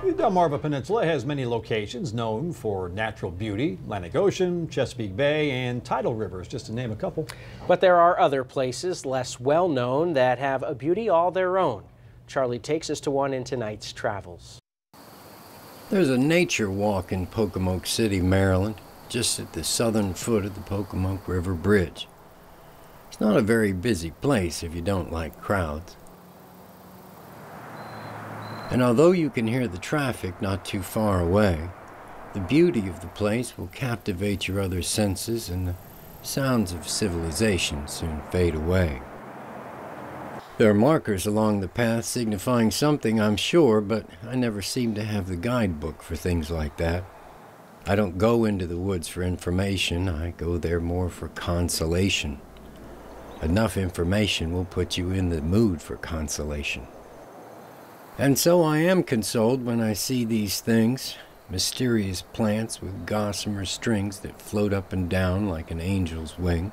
The Delmarva Peninsula has many locations known for natural beauty: Atlantic Ocean, Chesapeake Bay, and tidal rivers, just to name a couple. But there are other places less well known that have a beauty all their own. Charlie takes us to one in tonight's travels. There's a nature walk in Pocomoke City, Maryland, just at the southern foot of the Pocomoke River Bridge. It's not a very busy place if you don't like crowds. And although you can hear the traffic not too far away, the beauty of the place will captivate your other senses, and the sounds of civilization soon fade away. There are markers along the path signifying something, I'm sure, but I never seem to have the guidebook for things like that. I don't go into the woods for information, I go there more for consolation. Enough information will put you in the mood for consolation. And so I am consoled when I see these things, mysterious plants with gossamer strings that float up and down like an angel's wing,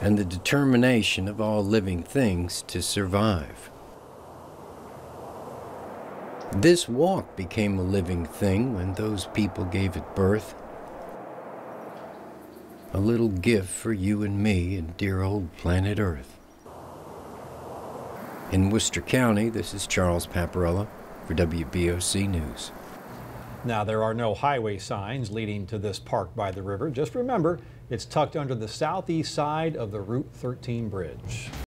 and the determination of all living things to survive. This walk became a living thing when those people gave it birth. A little gift for you and me and dear old planet Earth. In Worcester County, this is Charles Paparella for WBOC News. Now, there are no highway signs leading to this park by the river. Just remember, it's tucked under the southeast side of the Route 13 bridge.